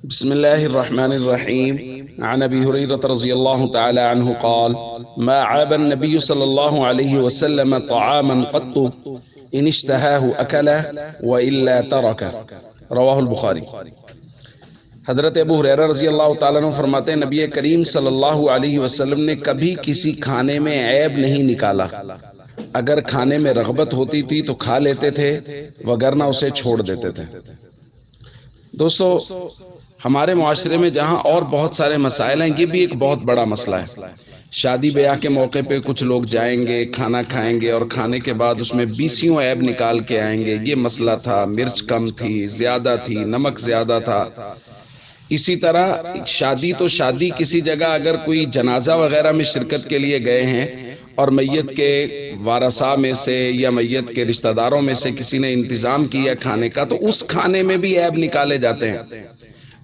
بسم الله الرحمن الرحيم. عن أبي هريرة رضي الله تعالى عنه قال: ما عاب النبي صلى الله عليه وسلم طعاما قط إن اشتهاه أكله وإلا تركه. رواہ البخاری۔ حضرت ابو ہریرہ رضی اللہ تعالیٰ عنہ فرماتے ہیں نبی کریم صلی اللہ علیہ وسلم نے کبھی کسی کھانے میں عیب نہیں نکالا۔ اگر کھانے میں رغبت ہوتی تھی تو کھا لیتے تھے، وگرنہ اسے چھوڑ دیتے تھے۔ دوستو، ہمارے معاشرے میں جہاں اور بہت سارے مسائل ہیں، یہ بھی ایک بہت بڑا مسئلہ ہے۔ شادی بیاہ کے موقع پہ کچھ لوگ جائیں گے، کھانا کھائیں گے اور کھانے کے بعد اس میں بیسیوں عیب نکال کے آئیں گے۔ یہ مسئلہ تھا، مرچ کم تھی، زیادہ تھی، نمک زیادہ تھا۔ اسی طرح شادی تو شادی، کسی جگہ اگر کوئی جنازہ وغیرہ میں شرکت کے لیے گئے ہیں اور میت کے وارثاء میں سے یا میت کے رشتہ داروں میں سے کسی نے انتظام کیا کھانے کا، تو اس کھانے میں بھی عیب نکالے جاتے ہیں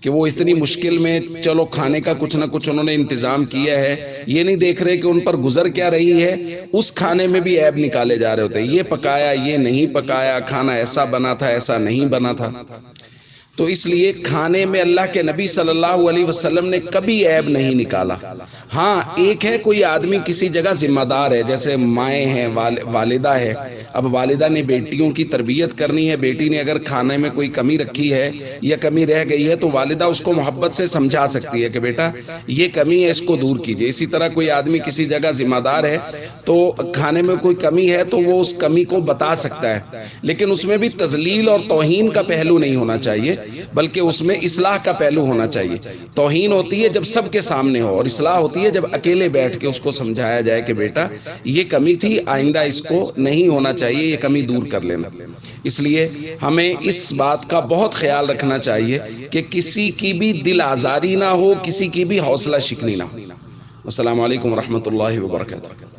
کہ وہ اتنی مشکل میں چلو کھانے کا کچھ نہ کچھ انہوں نے انتظام کیا ہے، یہ نہیں دیکھ رہے کہ ان پر گزر کیا رہی ہے، اس کھانے میں بھی عیب نکالے جا رہے ہوتے ہیں۔ یہ پکایا، یہ نہیں پکایا، کھانا ایسا بنا تھا، ایسا نہیں بنا تھا۔ تو اس لیے کھانے میں اللہ کے نبی صلی اللہ علیہ وسلم نے کبھی عیب نہیں نکالا۔ ہاں، ایک ہے کوئی آدمی کسی جگہ ذمہ دار ہے، جیسے مائیں ہیں، والدہ ہے، اب والدہ نے بیٹیوں کی تربیت کرنی ہے، بیٹی نے اگر کھانے میں کوئی کمی رکھی ہے یا کمی رہ گئی ہے تو والدہ اس کو محبت سے سمجھا سکتی ہے کہ بیٹا یہ کمی ہے، اس کو دور کیجئے۔ اسی طرح کوئی آدمی کسی جگہ ذمہ دار ہے تو کھانے میں کوئی کمی ہے تو وہ اس کمی کو بتا سکتا ہے، لیکن اس میں بھی تذلیل اور توہین کا پہلو نہیں ہونا چاہیے، بلکہ اس میں اصلاح کا پہلو ہونا چاہیے۔ توہین ہوتی ہے جب سب کے سامنے ہو، اور اصلاح ہوتی ہے جب اکیلے بیٹھ کے اس کو سمجھایا جائے کہ بیٹا یہ کمی تھی، آئندہ اس کو نہیں ہونا چاہیے، یہ کمی دور کر لینا۔ اس لیے ہمیں اس بات کا بہت خیال رکھنا چاہیے کہ کسی کی بھی دل آزاری نہ ہو، کسی کی بھی حوصلہ شکنی نہ ہو۔ السلام علیکم ورحمۃ اللہ وبرکاتہ۔